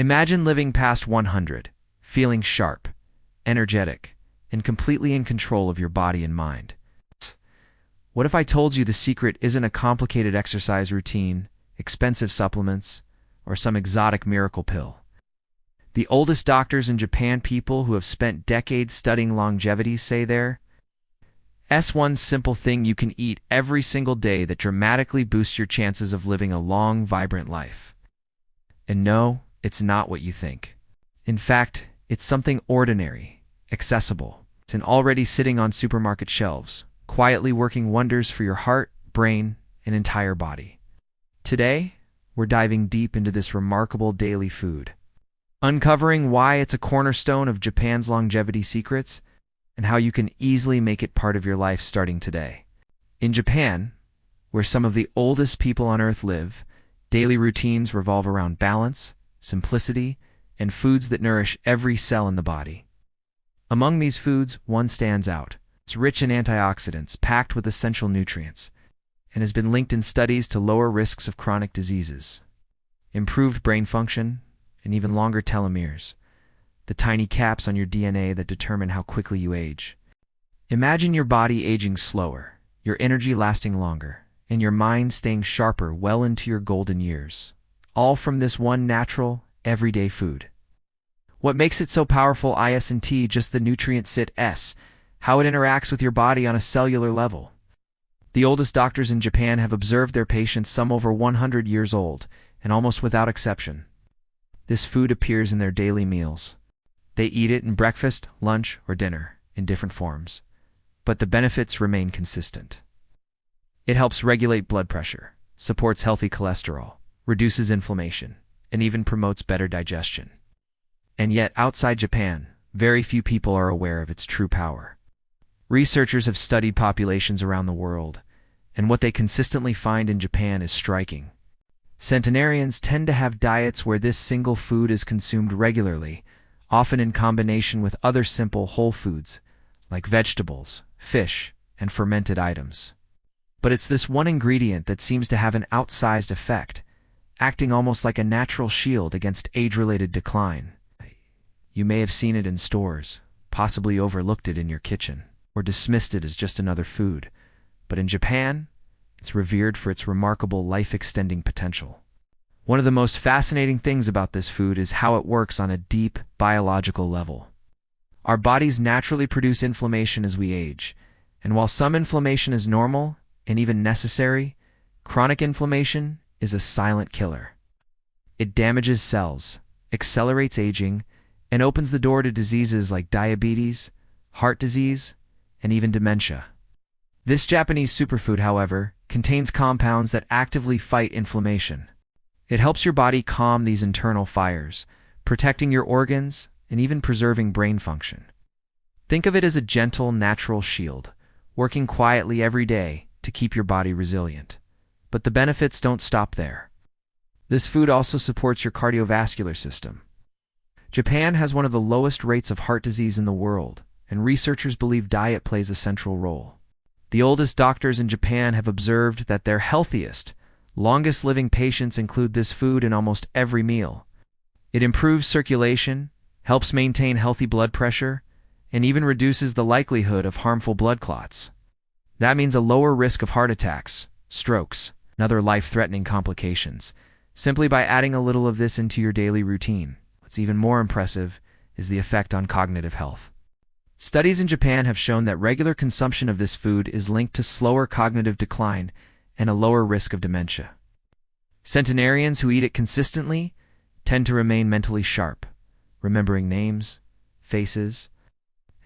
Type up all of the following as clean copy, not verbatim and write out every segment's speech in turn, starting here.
Imagine living past 100, feeling sharp, energetic, and completely in control of your body and mind. What if I told you the secret isn't a complicated exercise routine, expensive supplements, or some exotic miracle pill? The oldest doctors in Japan, people who have spent decades studying longevity, say there's one simple thing you can eat every single day that dramatically boosts your chances of living a long, vibrant life. And no, it's not what you think. In fact, it's something ordinary, accessible, and already sitting on supermarket shelves, quietly working wonders for your heart, brain, and entire body. Today, we're diving deep into this remarkable daily food, uncovering why it's a cornerstone of Japan's longevity secrets and how you can easily make it part of your life starting today. In Japan, where some of the oldest people on Earth live, daily routines revolve around balance, simplicity, and foods that nourish every cell in the body. Among these foods, one stands out. It's rich in antioxidants, packed with essential nutrients, and has been linked in studies to lower risks of chronic diseases, improved brain function, and even longer telomeres, the tiny caps on your DNA that determine how quickly you age. Imagine your body aging slower, your energy lasting longer, and your mind staying sharper well into your golden years, all from this one natural, everyday food. What makes it so powerful isn't just the nutrient how it interacts with your body on a cellular level. The oldest doctors in Japan have observed their patients, some over 100 years old, and almost without exception, this food appears in their daily meals. They eat it in breakfast, lunch, or dinner, in different forms, but the benefits remain consistent. It helps regulate blood pressure, supports healthy cholesterol, reduces inflammation, and even promotes better digestion. And yet, outside Japan, very few people are aware of its true power. Researchers have studied populations around the world, and what they consistently find in Japan is striking. Centenarians tend to have diets where this single food is consumed regularly, often in combination with other simple whole foods, like vegetables, fish, and fermented items. But it's this one ingredient that seems to have an outsized effect, acting almost like a natural shield against age-related decline. You may have seen it in stores, possibly overlooked it in your kitchen, or dismissed it as just another food. But in Japan, it's revered for its remarkable life-extending potential. One of the most fascinating things about this food is how it works on a deep, biological level. Our bodies naturally produce inflammation as we age, and while some inflammation is normal and even necessary, chronic inflammation is a silent killer. It damages cells, accelerates aging, and opens the door to diseases like diabetes, heart disease, and even dementia. This Japanese superfood, however, contains compounds that actively fight inflammation. It helps your body calm these internal fires, protecting your organs and even preserving brain function. Think of it as a gentle, natural shield, working quietly every day to keep your body resilient. But the benefits don't stop there. This food also supports your cardiovascular system. Japan has one of the lowest rates of heart disease in the world, and researchers believe diet plays a central role. The oldest doctors in Japan have observed that their healthiest, longest-living patients include this food in almost every meal. It improves circulation, helps maintain healthy blood pressure, and even reduces the likelihood of harmful blood clots. That means a lower risk of heart attacks, strokes, and other life-threatening complications, simply by adding a little of this into your daily routine. What's even more impressive is the effect on cognitive health. Studies in Japan have shown that regular consumption of this food is linked to slower cognitive decline and a lower risk of dementia. Centenarians who eat it consistently tend to remain mentally sharp, remembering names, faces,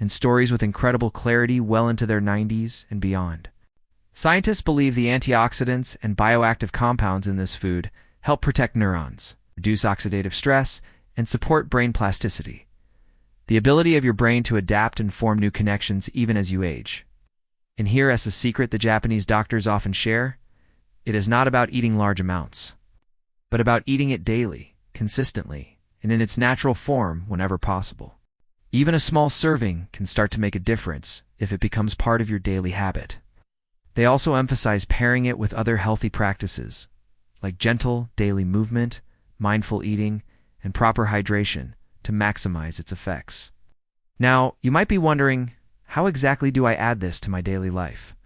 and stories with incredible clarity well into their 90s and beyond. Scientists believe the antioxidants and bioactive compounds in this food help protect neurons, reduce oxidative stress, and support brain plasticity, the ability of your brain to adapt and form new connections even as you age. And here is a secret the Japanese doctors often share: it is not about eating large amounts, but about eating it daily, consistently, and in its natural form whenever possible. Even a small serving can start to make a difference if it becomes part of your daily habit. They also emphasize pairing it with other healthy practices, like gentle daily movement, mindful eating, and proper hydration to maximize its effects. Now, you might be wondering, how exactly do I add this to my daily life?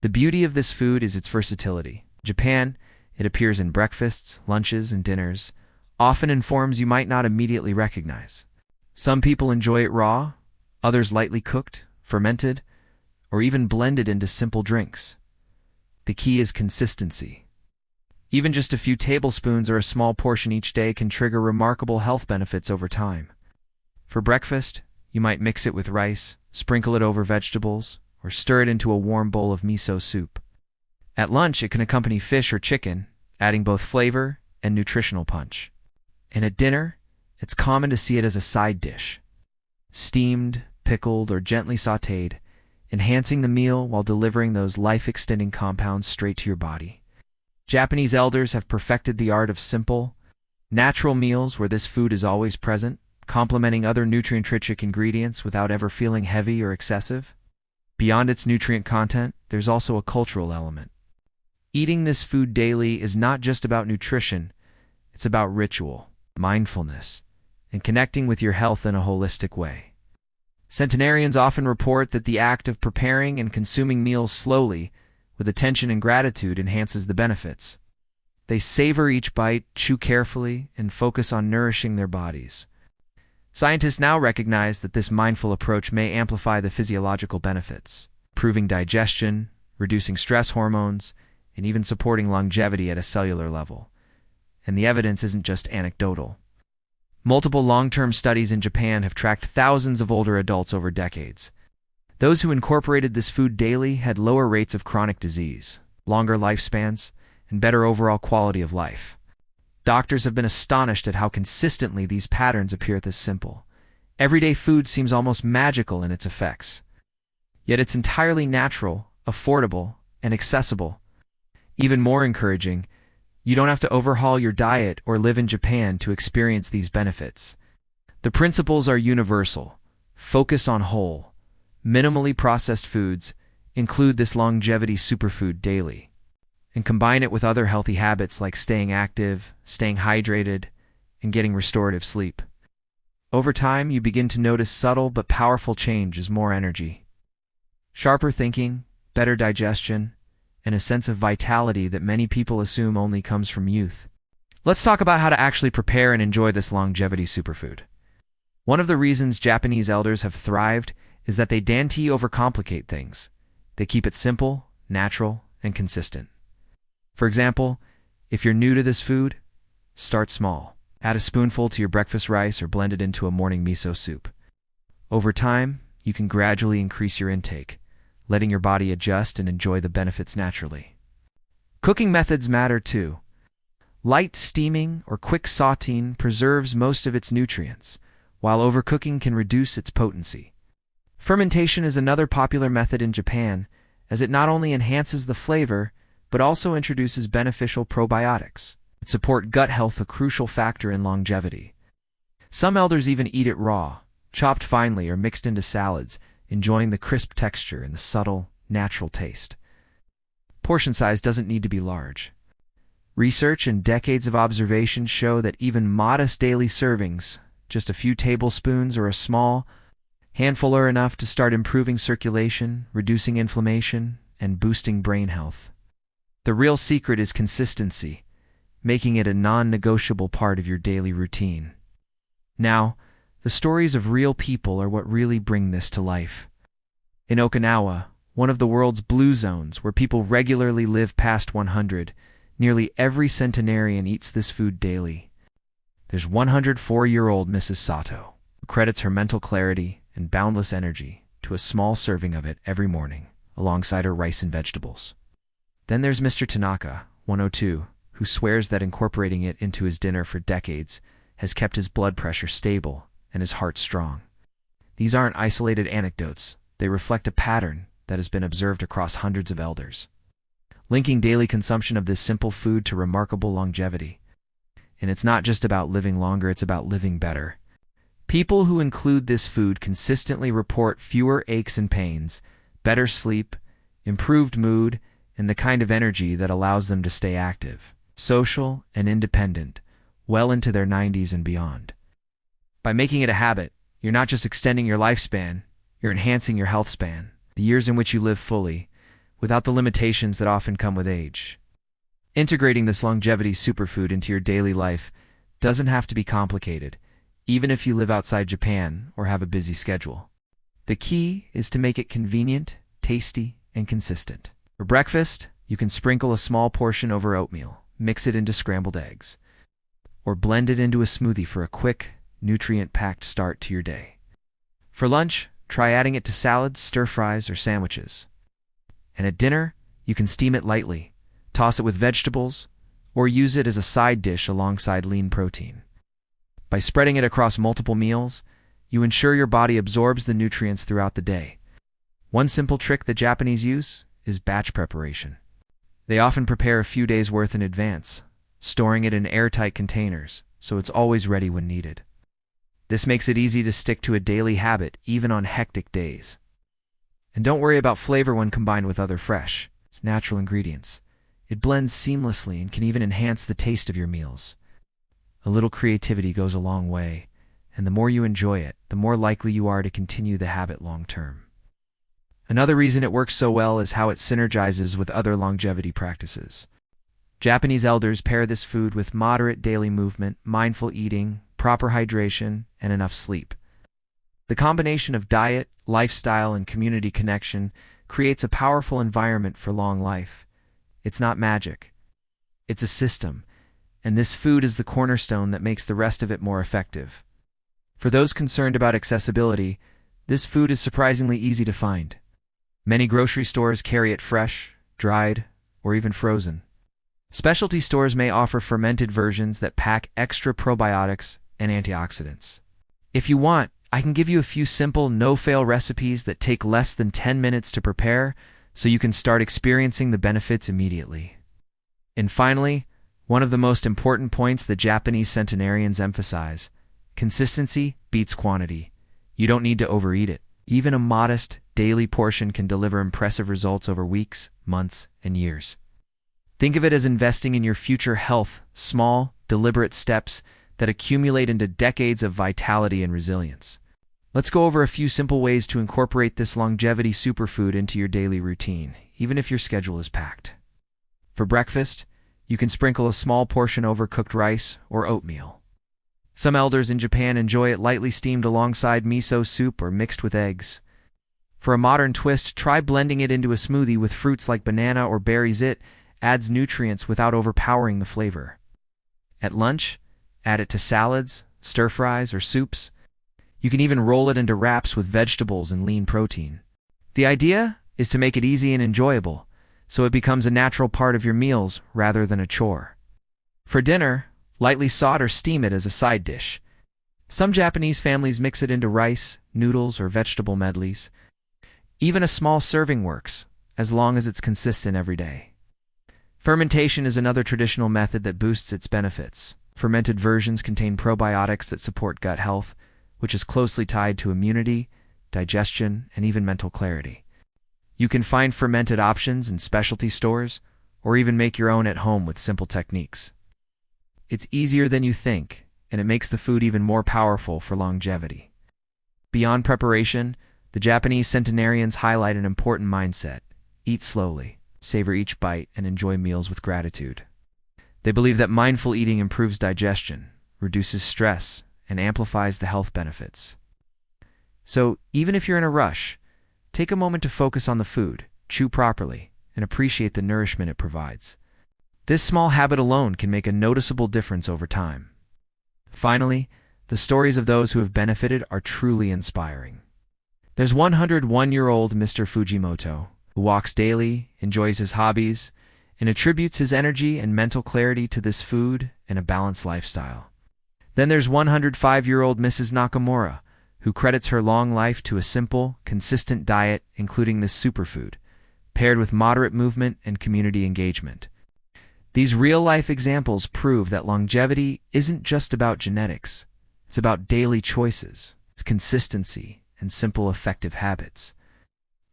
The beauty of this food is its versatility. In Japan, it appears in breakfasts, lunches, and dinners, often in forms you might not immediately recognize. Some people enjoy it raw, others lightly cooked, fermented, or even blended into simple drinks. The key is consistency. Even just a few tablespoons or a small portion each day can trigger remarkable health benefits over time. For breakfast, you might mix it with rice, sprinkle it over vegetables, or stir it into a warm bowl of miso soup. At lunch, it can accompany fish or chicken, adding both flavor and nutritional punch. And at dinner, it's common to see it as a side dish, steamed, pickled, or gently sautéed, enhancing the meal while delivering those life-extending compounds straight to your body. Japanese elders have perfected the art of simple, natural meals where this food is always present, complementing other nutrient-rich ingredients without ever feeling heavy or excessive. Beyond its nutrient content, there's also a cultural element. Eating this food daily is not just about nutrition, it's about ritual, mindfulness, and connecting with your health in a holistic way. Centenarians often report that the act of preparing and consuming meals slowly, with attention and gratitude, enhances the benefits. They savor each bite, chew carefully, and focus on nourishing their bodies. Scientists now recognize that this mindful approach may amplify the physiological benefits, improving digestion, reducing stress hormones, and even supporting longevity at a cellular level. And the evidence isn't just anecdotal. Multiple long-term studies in Japan have tracked thousands of older adults over decades. Those who incorporated this food daily had lower rates of chronic disease, longer lifespans, and better overall quality of life. Doctors have been astonished at how consistently these patterns appear this simple. Everyday food seems almost magical in its effects. Yet it's entirely natural, affordable, and accessible. Even more encouraging, you don't have to overhaul your diet or live in Japan to experience these benefits. The principles are universal. Focus on whole, minimally processed foods, include this longevity superfood daily, and combine it with other healthy habits like staying active, staying hydrated, and getting restorative sleep. Over time, you begin to notice subtle but powerful change as more energy, sharper thinking, better digestion, and a sense of vitality that many people assume only comes from youth. Let's talk about how to actually prepare and enjoy this longevity superfood. One of the reasons Japanese elders have thrived is that they don't overcomplicate things. They keep it simple, natural, and consistent. For example, if you're new to this food, start small. Add a spoonful to your breakfast rice or blend it into a morning miso soup. Over time, you can gradually increase your intake, letting your body adjust and enjoy the benefits naturally. Cooking methods matter too. Light steaming or quick sautéing preserves most of its nutrients, while overcooking can reduce its potency. Fermentation is another popular method in Japan, as it not only enhances the flavor, but also introduces beneficial probiotics that support gut health, a crucial factor in longevity. Some elders even eat it raw, chopped finely or mixed into salads, enjoying the crisp texture and the subtle, natural taste. Portion size doesn't need to be large. Research and decades of observation show that even modest daily servings, just a few tablespoons or a small handful, are enough to start improving circulation, reducing inflammation, and boosting brain health. The real secret is consistency, making it a non-negotiable part of your daily routine. Now, the stories of real people are what really bring this to life. In Okinawa, one of the world's blue zones where people regularly live past 100, nearly every centenarian eats this food daily. There's 104-year-old Mrs. Sato, who credits her mental clarity and boundless energy to a small serving of it every morning, alongside her rice and vegetables. Then there's Mr. Tanaka, 102, who swears that incorporating it into his dinner for decades has kept his blood pressure stable and his heart strong. These aren't isolated anecdotes. They reflect a pattern that has been observed across hundreds of elders, linking daily consumption of this simple food to remarkable longevity. And it's not just about living longer, it's about living better. People who include this food consistently report fewer aches and pains, better sleep, improved mood, and the kind of energy that allows them to stay active, social, and independent, well into their 90s and beyond. By making it a habit, you're not just extending your lifespan, you're enhancing your health span, the years in which you live fully, without the limitations that often come with age. Integrating this longevity superfood into your daily life doesn't have to be complicated, even if you live outside Japan or have a busy schedule. The key is to make it convenient, tasty, and consistent. For breakfast, you can sprinkle a small portion over oatmeal, mix it into scrambled eggs, or blend it into a smoothie for a quick, nutrient-packed start to your day. For lunch, try adding it to salads, stir-fries, or sandwiches. And at dinner, you can steam it lightly, toss it with vegetables, or use it as a side dish alongside lean protein. By spreading it across multiple meals, you ensure your body absorbs the nutrients throughout the day. One simple trick the Japanese use is batch preparation. They often prepare a few days' worth in advance, storing it in airtight containers, so it's always ready when needed. This makes it easy to stick to a daily habit even on hectic days. And don't worry about flavor when combined with other fresh, natural ingredients. It blends seamlessly and can even enhance the taste of your meals. A little creativity goes a long way, and the more you enjoy it, the more likely you are to continue the habit long term. Another reason it works so well is how it synergizes with other longevity practices. Japanese elders pair this food with moderate daily movement, mindful eating, proper hydration, and enough sleep. The combination of diet, lifestyle, and community connection creates a powerful environment for long life. It's not magic. It's a system, and this food is the cornerstone that makes the rest of it more effective. For those concerned about accessibility, this food is surprisingly easy to find. Many grocery stores carry it fresh, dried, or even frozen. Specialty stores may offer fermented versions that pack extra probiotics and antioxidants. If you want, I can give you a few simple, no-fail recipes that take less than 10 minutes to prepare, so you can start experiencing the benefits immediately. And finally, one of the most important points the Japanese centenarians emphasize: consistency beats quantity. You don't need to overeat it. Even a modest, daily portion can deliver impressive results over weeks, months, and years. Think of it as investing in your future health, small, deliberate steps that accumulate into decades of vitality and resilience. Let's go over a few simple ways to incorporate this longevity superfood into your daily routine, even if your schedule is packed. For breakfast, you can sprinkle a small portion over cooked rice or oatmeal. Some elders in Japan enjoy it lightly steamed alongside miso soup or mixed with eggs. For a modern twist, try blending it into a smoothie with fruits like banana or berries. It adds nutrients without overpowering the flavor. At lunch, add it to salads, stir-fries, or soups. You can even roll it into wraps with vegetables and lean protein. The idea is to make it easy and enjoyable, so it becomes a natural part of your meals rather than a chore. For dinner, lightly saute or steam it as a side dish. Some Japanese families mix it into rice, noodles, or vegetable medleys. Even a small serving works, as long as it's consistent every day. Fermentation is another traditional method that boosts its benefits. Fermented versions contain probiotics that support gut health, which is closely tied to immunity, digestion, and even mental clarity. You can find fermented options in specialty stores, or even make your own at home with simple techniques. It's easier than you think, and it makes the food even more powerful for longevity. Beyond preparation, the Japanese centenarians highlight an important mindset: eat slowly, savor each bite, and enjoy meals with gratitude. They believe that mindful eating improves digestion, reduces stress, and amplifies the health benefits. So, even if you're in a rush, take a moment to focus on the food, chew properly, and appreciate the nourishment it provides. This small habit alone can make a noticeable difference over time. Finally, the stories of those who have benefited are truly inspiring. There's 101-year-old Mr. Fujimoto, who walks daily, enjoys his hobbies, and attributes his energy and mental clarity to this food and a balanced lifestyle. Then there's 105-year-old Mrs. Nakamura, who credits her long life to a simple, consistent diet, including this superfood, paired with moderate movement and community engagement. These real-life examples prove that longevity isn't just about genetics. It's about daily choices, it's consistency, and simple, effective habits.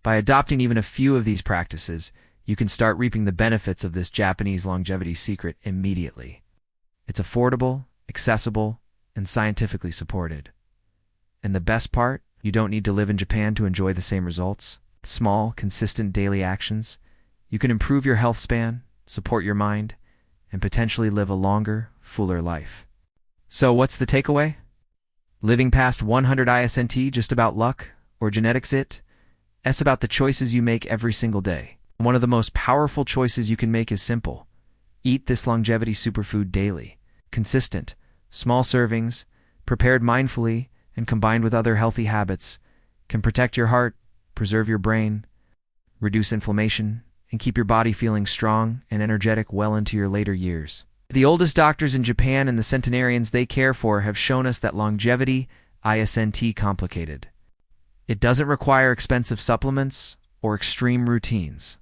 By adopting even a few of these practices, you can start reaping the benefits of this Japanese longevity secret immediately. It's affordable, accessible, and scientifically supported. And the best part, you don't need to live in Japan to enjoy the same results. With small, consistent daily actions, you can improve your health span, support your mind, and potentially live a longer, fuller life. So what's the takeaway? Living past 100 isn't just about luck or genetics, it's about the choices you make every single day. One of the most powerful choices you can make is simple. Eat this longevity superfood daily. Consistent, small servings, prepared mindfully, and combined with other healthy habits, can protect your heart, preserve your brain, reduce inflammation, and keep your body feeling strong and energetic well into your later years. The oldest doctors in Japan and the centenarians they care for have shown us that longevity isn't complicated. It doesn't require expensive supplements or extreme routines.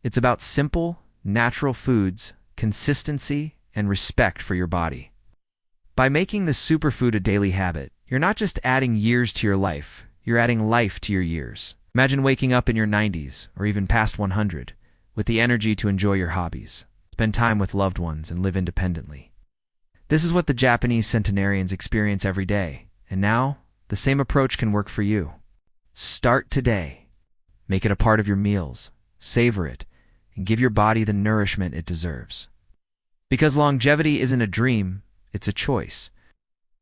It's about simple, natural foods, consistency, and respect for your body. By making this superfood a daily habit, you're not just adding years to your life, you're adding life to your years. Imagine waking up in your 90s, or even past 100, with the energy to enjoy your hobbies, spend time with loved ones, and live independently. This is what the Japanese centenarians experience every day, and now, the same approach can work for you. Start today. Make it a part of your meals, savor it, and give your body the nourishment it deserves. Because longevity isn't a dream, it's a choice.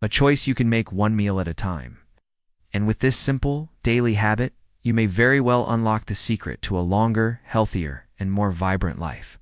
A choice you can make one meal at a time. And with this simple, daily habit, you may very well unlock the secret to a longer, healthier, and more vibrant life.